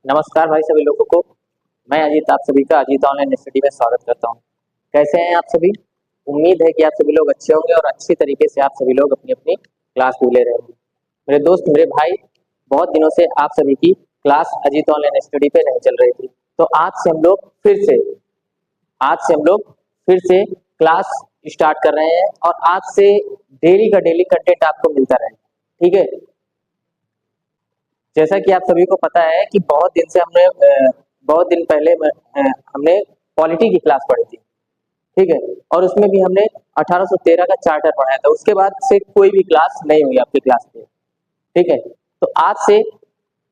नमस्कार भाई सभी लोगों को। मैं अजीत आप सभी का अजीत ऑनलाइन स्टडी में स्वागत करता हूँ। कैसे हैं आप सभी? उम्मीद है कि आप सभी लोग अच्छे होंगे और अच्छी तरीके से आप सभी लोग अपनी अपनी क्लास भी ले रहे होंगे। मेरे दोस्त मेरे भाई, बहुत दिनों से आप सभी की क्लास अजीत ऑनलाइन स्टडी पे नहीं चल रही थी, तो आज से हम लोग फिर से क्लास स्टार्ट कर रहे हैं और आज से डेली का डेली कंटेंट आपको मिलता रहे। ठीक है, जैसा कि आप सभी को पता है कि बहुत दिन पहले हमने पॉलिटी की क्लास पढ़ी थी। ठीक है, और उसमें भी हमने 1813 का चार्टर पढ़ाया था। उसके बाद से कोई भी क्लास नहीं हुई आपकी क्लास में। ठीक है, तो आज से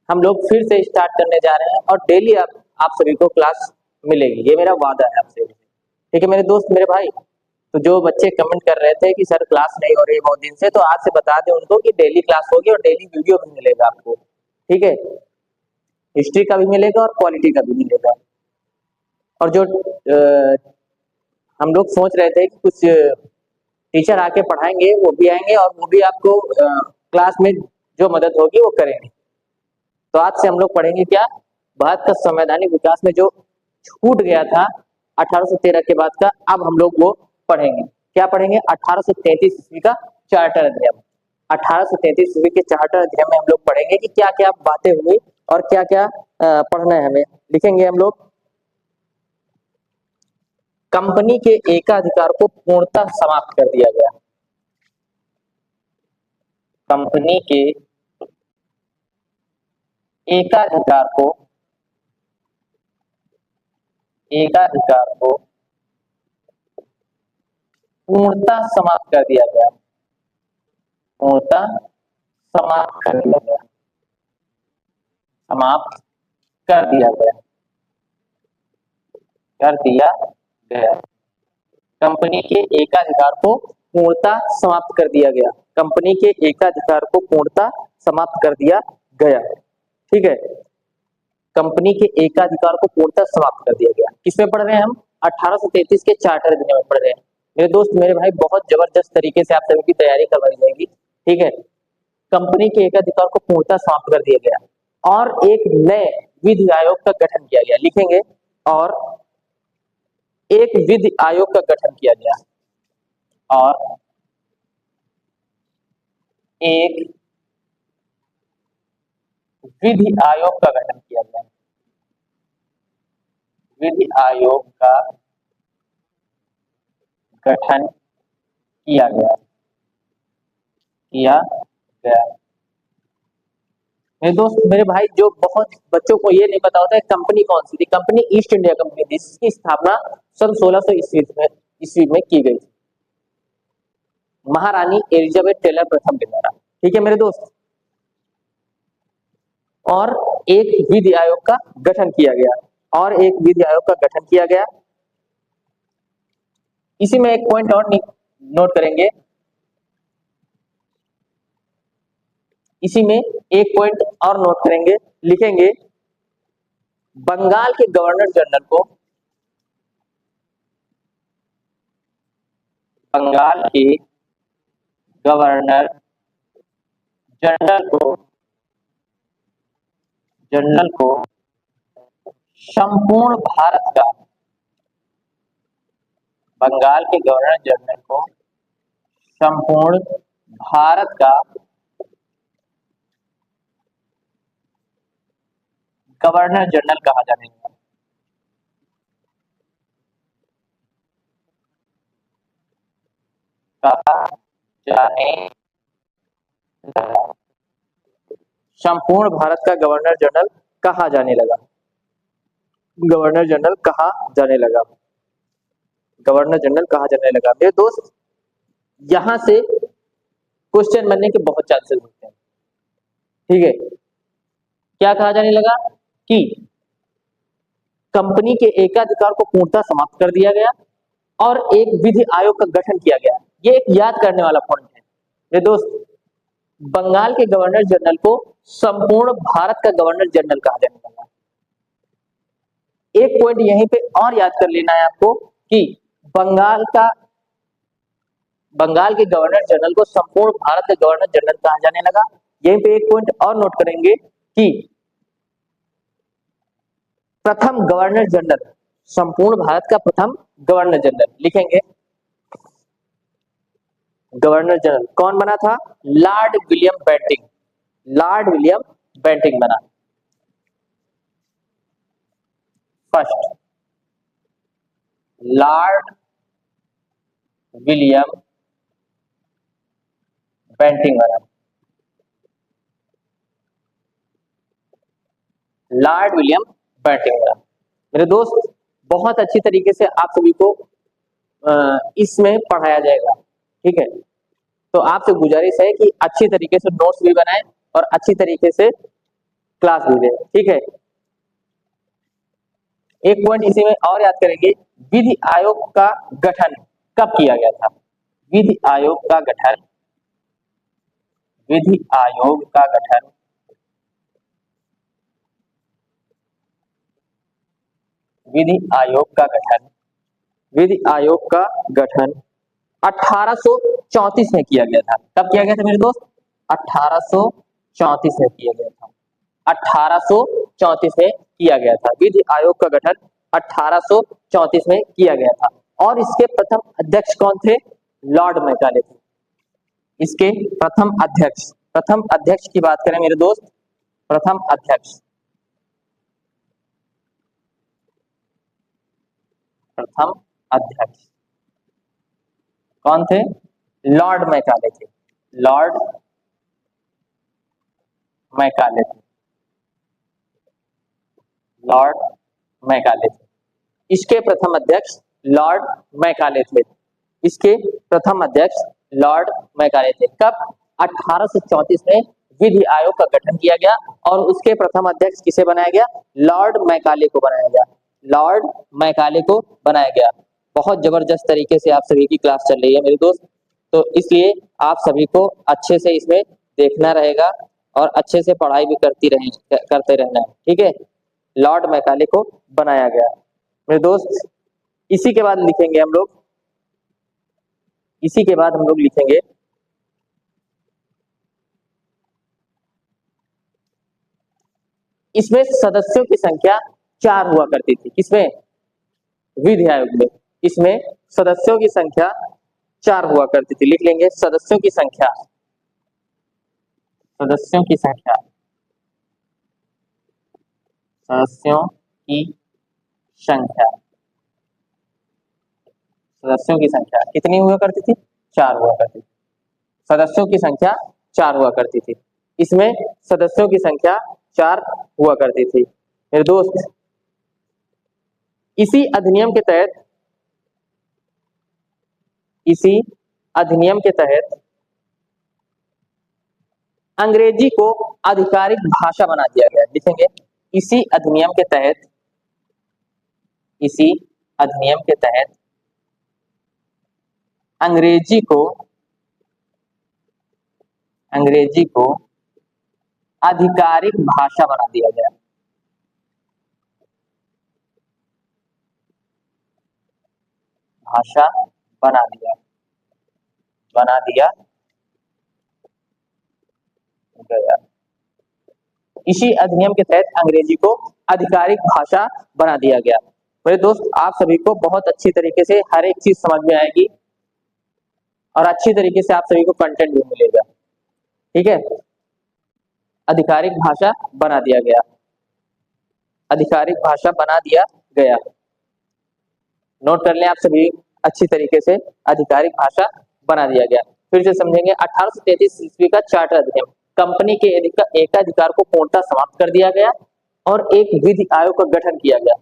हम लोग फिर से स्टार्ट करने जा रहे हैं और डेली आप सभी को क्लास मिलेगी, ये मेरा वादा है आपसे। ठीक है मेरे दोस्त मेरे भाई, तो जो बच्चे कमेंट कर रहे थे कि सर क्लास नहीं हो रही बहुत दिन से, तो आज से बता दें उनको कि डेली क्लास होगी और डेली वीडियो भी मिलेगा आपको। ठीक है, हिस्ट्री का भी मिलेगा और पॉलिटी का भी मिलेगा। और जो हम लोग सोच रहे थे कि कुछ टीचर आके पढ़ाएंगे, वो भी आएंगे और वो भी आपको क्लास में जो मदद होगी वो करेंगे। तो आज से हम लोग पढ़ेंगे क्या, भारत का संवैधानिक विकास में जो छूट गया था 1813 के बाद का, अब हम लोग वो पढ़ेंगे। क्या पढ़ेंगे? 1833 ईस्वी का चार्टर अधिनियम। 1833 ईस्वी के चार्टर अधिनियम में हम लोग पढ़ेंगे कि क्या क्या बातें हुई और क्या क्या पढ़ना है हमें। लिखेंगे हम लोग, कंपनी के एकाधिकार को पूर्णतः समाप्त कर दिया गया। कंपनी के एकाधिकार को पूर्णतः समाप्त कर दिया गया। पूर्णतः समाप्त कर दिया गया। समाप्त कर दिया गया। कर दिया गया। कंपनी के एकाधिकार को पूर्णतः समाप्त कर दिया गया। कंपनी के एकाधिकार को पूर्णतः समाप्त कर दिया गया। ठीक है, कंपनी के एकाधिकार को पूर्णतः समाप्त कर दिया गया। किसमें पढ़ रहे हैं हम? 1833 के चार्टर अधिनियम में पढ़ रहे हैं। मेरे दोस्त मेरे भाई, बहुत जबरदस्त तरीके से आप सभी की तैयारी करवाई जाएगी। ठीक है, कंपनी के एकाधिकार को पूर्णतः समाप्त कर दिया गया और एक नए विधि आयोग का गठन किया गया। लिखेंगे, और एक विधि आयोग का गठन किया गया। और एक विधि आयोग का गठन किया गया। विधि आयोग का गठन किया गया। मेरे दोस्त मेरे भाई, जो बहुत बच्चों को ये नहीं पता होता है कंपनी कौन सी थी। कंपनी ईस्ट इंडिया कंपनी थी, जिसकी स्थापना सन 1600 ईस्वी में की गई थी, महारानी एलिजाबेथ टेलर प्रथम के द्वारा। ठीक है मेरे दोस्त, और एक विधि आयोग का गठन किया गया। और एक विधि आयोग का गठन किया गया। इसी में एक पॉइंट और नोट करेंगे। इसी में एक पॉइंट और नोट करेंगे। लिखेंगे, बंगाल के गवर्नर जनरल को बंगाल के गवर्नर जनरल को संपूर्ण भारत का बंगाल के गवर्नर जनरल को संपूर्ण भारत का गवर्नर जनरल कहा जाने लगा। कहा जाने लगा। संपूर्ण भारत का गवर्नर जनरल कहा जाने लगा। गवर्नर जनरल कहा जाने लगा। गवर्नर जनरल कहा जाने लगा। मेरे दोस्त, यहां से क्वेश्चन बनने के बहुत चांसेस होते हैं। ठीक है, क्या कहा जाने लगा कि कंपनी के एकाधिकार को पूर्णतः समाप्त कर दिया गया और एक विधि आयोग का गठन किया गया। ये एक याद करने वाला पॉइंट है मेरे दोस्त। बंगाल के गवर्नर जनरल को संपूर्ण भारत का गवर्नर जनरल कहा जाने लगा। एक पॉइंट यहीं पे और याद कर लेना है आपको कि बंगाल के गवर्नर जनरल को संपूर्ण भारत का गवर्नर जनरल कहा जाने लगा। यहीं पे एक पॉइंट और नोट करेंगे कि प्रथम गवर्नर जनरल, संपूर्ण भारत का प्रथम गवर्नर जनरल लिखेंगे। गवर्नर जनरल कौन बना था? Lord William Bentinck. Lord William Bentinck बना फर्स्ट। लॉर्ड विलियम बेंटिंक बना। लॉर्ड विलियम बेंटिंक बना। मेरे दोस्त बहुत अच्छी तरीके से आप सभी को इसमें पढ़ाया जाएगा, ठीक है। तो आपसे गुजारिश है कि अच्छी तरीके से नोट्स भी बनाएं और अच्छी तरीके से क्लास भी दें, ठीक है। एक पॉइंट इसी में और याद करेंगे, विधि आयोग का गठन कब किया गया था? विधि आयोग का गठन, विधि आयोग का गठन विधि आयोग का गठन विधि आयोग का गठन 1834 में किया गया था। कब किया गया था मेरे दोस्त? 1834 में किया गया था। 1834 में किया गया था। विधि आयोग का गठन 1834 में किया गया था। और इसके प्रथम अध्यक्ष कौन थे? लॉर्ड मैकाले थे। इसके प्रथम अध्यक्ष की बात करें मेरे दोस्त, प्रथम अध्यक्ष कौन थे? लॉर्ड मैकाले थे। लॉर्ड मैकाले थे। लॉर्ड मैकाले थे। इसके प्रथम अध्यक्ष लॉर्ड मैकाले थे। इसके प्रथम अध्यक्ष लॉर्ड मैकाले थे। कब? 1834 में विधि आयोग का गठन किया गया और उसके प्रथम अध्यक्ष किसे बनाया गया? लॉर्ड मैकाले को बनाया गया। लॉर्ड मैकाले को बनाया गया। बहुत जबरदस्त तरीके से आप सभी की क्लास चल रही है मेरे दोस्त, तो इसलिए आप सभी को अच्छे से इसमें देखना रहेगा और अच्छे से पढ़ाई भी करते रहना है, ठीक है। लॉर्ड मैकाले को बनाया गया मेरे दोस्त। इसी के बाद हम लोग लिखेंगे इसमें सदस्यों की संख्या 4 हुआ करती थी। किसमें? विधि आयोग में। इसमें सदस्यों की संख्या 4 हुआ करती थी। लिख लेंगे सदस्यों की संख्या, सदस्यों की संख्या कितनी हुआ करती थी? 4 हुआ करती थी। सदस्यों की संख्या 4 हुआ करती थी। इसमें सदस्यों की संख्या 4 हुआ करती थी मेरे दोस्त। इसी अधिनियम के तहत अंग्रेजी को आधिकारिक भाषा बना दिया गया। लिखेंगे इसी अधिनियम के तहत अंग्रेजी को आधिकारिक भाषा बना दिया गया। भाषा बना दिया गया। इसी अधिनियम के तहत अंग्रेजी को आधिकारिक भाषा बना दिया गया। मेरे दोस्त आप सभी को बहुत अच्छी तरीके से हर एक चीज समझ में आएगी और अच्छी तरीके से आप सभी को कंटेंट भी मिलेगा, ठीक है। आधिकारिक भाषा बना दिया गया। आधिकारिक भाषा बना दिया गया। नोट कर लें आप सभी अच्छी तरीके से, आधिकारिक भाषा बना दिया गया। फिर से समझेंगे 1833 ईस्वी का चार्टर अधिनियम कंपनी के एकाधिकार को पूर्णतः समाप्त कर दिया गया और एक विधि आयोग का गठन किया गया।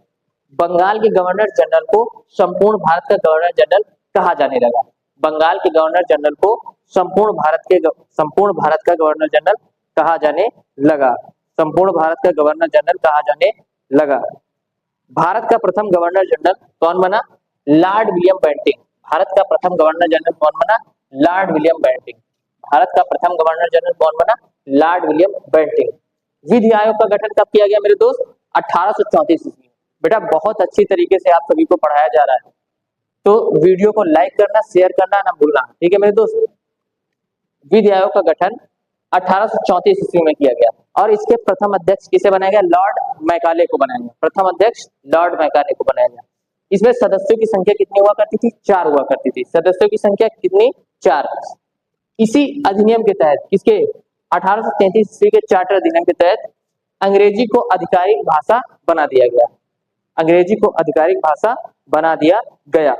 बंगाल के गवर्नर जनरल को संपूर्ण भारत का गवर्नर जनरल कहा जाने लगा। बंगाल के गवर्नर जनरल को संपूर्ण भारत का गवर्नर जनरल कहा जाने लगा। संपूर्ण भारत का गवर्नर जनरल कहा जाने लगा। भारत का प्रथम गवर्नर जनरल कौन बना? Lord William Bentinck. भारत का प्रथम गवर्नर जनरल कौन बना? Lord William Bentinck. भारत का प्रथम गवर्नर जनरल कौन बना? Lord William Bentinck. विधि आयोग का गठन कब किया गया मेरे दोस्त? 1834 ईस्वी में। बेटा बहुत अच्छी तरीके से आप सभी को पढ़ाया जा रहा है, तो वीडियो को लाइक करना, शेयर करना ना भूलना, ठीक है मेरे दोस्त। विधि आयोग का गठन 1834 ईस्वी में किया गया। और इसके प्रथम अध्यक्ष किसे बनाया गया? लॉर्ड मैकाले को बनाया गया। प्रथम अध्यक्ष लॉर्ड मैकाले को बनाया गया। इसमें सदस्यों की संख्या कितनी हुआ करती थी? 4 हुआ करती थी। सदस्यों की संख्या कितनी? 4। इसी अधिनियम के तहत, किसके? 1833 ईस्वी के चार्टर अधिनियम के तहत अंग्रेजी को आधिकारिक भाषा बना दिया गया। अंग्रेजी को आधिकारिक भाषा बना दिया गया।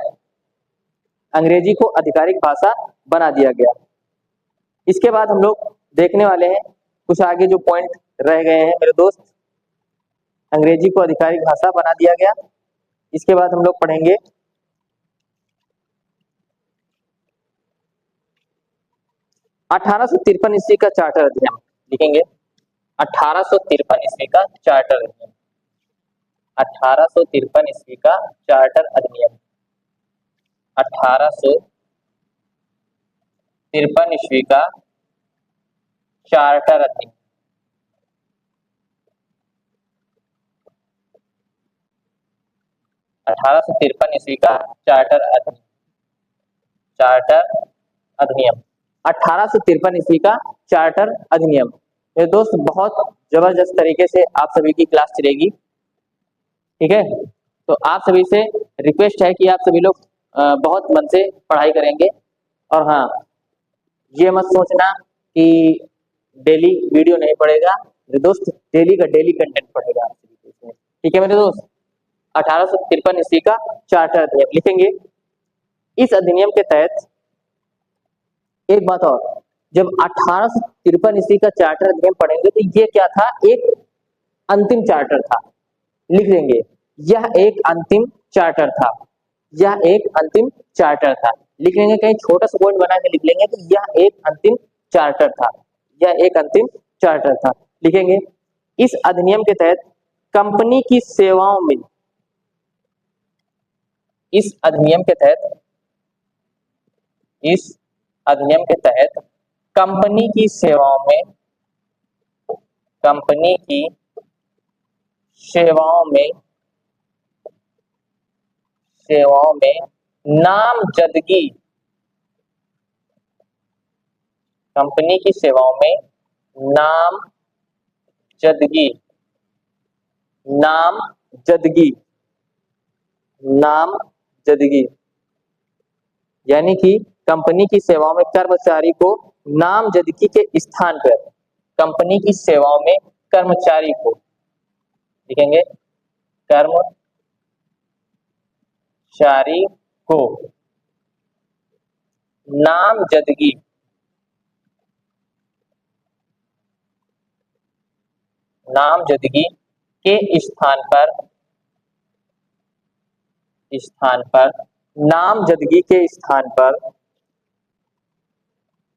अंग्रेजी को आधिकारिक भाषा बना दिया गया। इसके बाद हम लोग देखने वाले हैं कुछ आगे जो पॉइंट रह गए हैं मेरे दोस्त। अंग्रेजी को आधिकारिक भाषा बना दिया गया। इसके बाद हम लोग पढ़ेंगे 1853 ईस्वी का चार्टर अधिनियम। लिखेंगे 1853 ईस्वी का चार्टर अधिनियम। 1853 ईस्वी का चार्टर अधिनियम। 1853 ईस्वी का चार्टर अधिनियम। 1853 ईस्वी का चार्टर अधिनियम। चार्टर अधिनियम 1853 ईस्वी का चार्टर अधिनियम। मेरे दोस्त बहुत जबरदस्त तरीके से आप सभी की क्लास चलेगी, ठीक है। तो आप सभी से रिक्वेस्ट है कि आप सभी लोग बहुत मन से पढ़ाई करेंगे। और हाँ, ये मत सोचना कि डेली वीडियो नहीं पड़ेगा मेरे दोस्त, डेली का डेली कंटेंट पड़ेगा आप सभी को, ठीक है मेरे दोस्त। 1853 ईस्वी का चार्टर अधिनियम लिखेंगे। इस अधिनियम के तहत एक बात और, जब 1853 ईस्वी का चार्टर अधिनियम पढ़ेंगे तो ये क्या था? एक अंतिम चार्टर था। लिख देंगे यह एक अंतिम चार्टर था। यह एक अंतिम चार्टर था। लिख लेंगे, कहीं छोटा सा पॉइंट बना के लिख लेंगे कि यह एक अंतिम चार्टर था। यह एक अंतिम चार्टर था। लिखेंगे इस अधिनियम के तहत कंपनी की सेवाओं में, इस अधिनियम के तहत, इस अधिनियम के तहत कंपनी की सेवाओं में, कंपनी की सेवाओं में, सेवाओं में नामजदगी, कंपनी की सेवाओं में नामजदगी, नामजदगी, नामजदगी, यानी कि कंपनी की सेवाओं में कर्मचारी को नामजदगी के स्थान पर, कंपनी की सेवाओं में कर्मचारी को, लिखेंगे कर्मचारी को नामजदगी, नामजदगी के स्थान पर, नामजदगी के स्थान पर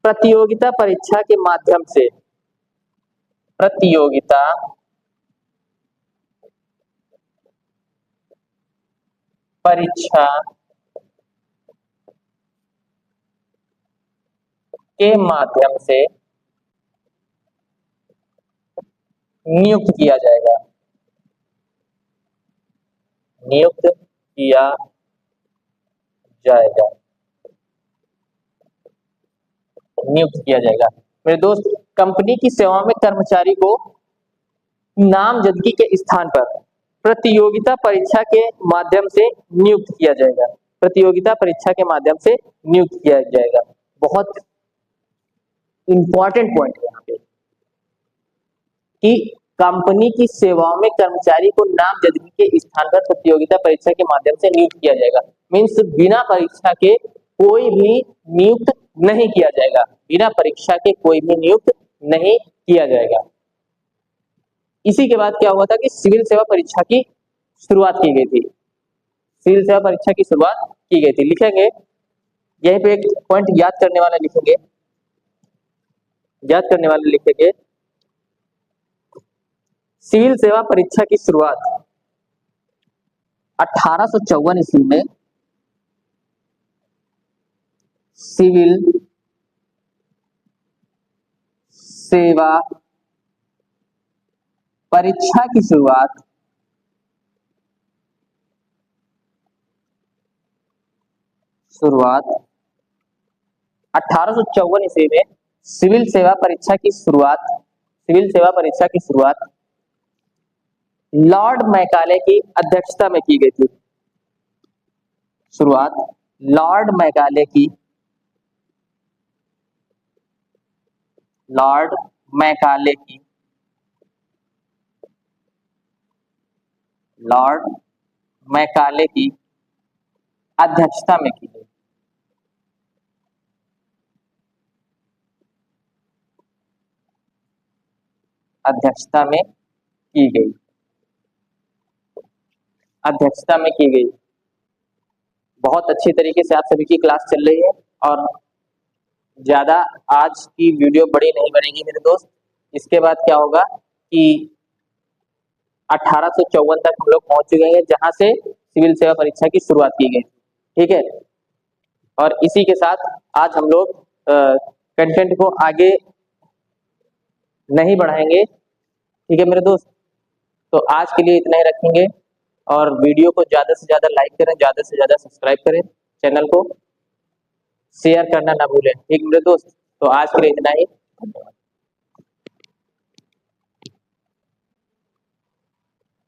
प्रतियोगिता परीक्षा के माध्यम से, प्रतियोगिता परीक्षा के माध्यम से नियुक्त किया जाएगा, नियुक्त किया जाएगा, नियुक्त किया जाएगा। मेरे दोस्त, कंपनी की सेवा में कर्मचारी को नामजदगी के स्थान पर प्रतियोगिता परीक्षा के माध्यम से नियुक्त किया जाएगा, प्रतियोगिता परीक्षा के माध्यम से नियुक्त किया जाएगा। बहुत इंपॉर्टेंट पॉइंट है यहाँ पे कि कंपनी की सेवाओं में कर्मचारी को नामजदगी के स्थान पर प्रतियोगिता परीक्षा के माध्यम से नियुक्त किया जाएगा। मीन्स बिना परीक्षा के कोई भी नियुक्त नहीं किया जाएगा, बिना परीक्षा के कोई भी नियुक्त नहीं किया जाएगा। इसी के बाद क्या हुआ था कि सिविल सेवा परीक्षा की शुरुआत की गई थी, सिविल सेवा परीक्षा की शुरुआत की गई थी। लिखेंगे यहीं पे एक पॉइंट याद करने वाला लिखेंगे, याद करने वाले लिखेंगे सिविल सेवा परीक्षा की शुरुआत 1854 ईस्वी में सिविल सेवा परीक्षा की शुरुआत 1854 ईस्वी में सिविल सेवा परीक्षा की शुरुआत सिविल सेवा परीक्षा की शुरुआत लॉर्ड मैकाले की अध्यक्षता में की गई थी। शुरुआत लॉर्ड मैकाले की लॉर्ड मैकाले की लॉर्ड मैकाले की अध्यक्षता में की गई। अध्यक्षता में की गई। अध्यक्षता में की गई। बहुत अच्छी तरीके से आप सभी की क्लास चल रही है और ज्यादा आज की वीडियो बड़ी नहीं बनेगी मेरे दोस्त। इसके बाद क्या होगा कि 1854 तक हम लोग पहुंच चुके हैं जहां से सिविल सेवा परीक्षा की शुरुआत की गई। ठीक है, और इसी के साथ आज हम लोग कंटेंट को आगे नहीं बढ़ाएंगे। ठीक है मेरे दोस्त, तो आज के लिए इतना ही रखेंगे और वीडियो को ज्यादा से ज्यादा लाइक करें, ज्यादा से ज्यादा सब्सक्राइब करें, चैनल को शेयर करना ना भूलें। ठीक मेरे दोस्त, तो आज के लिए इतना ही, धन्यवाद।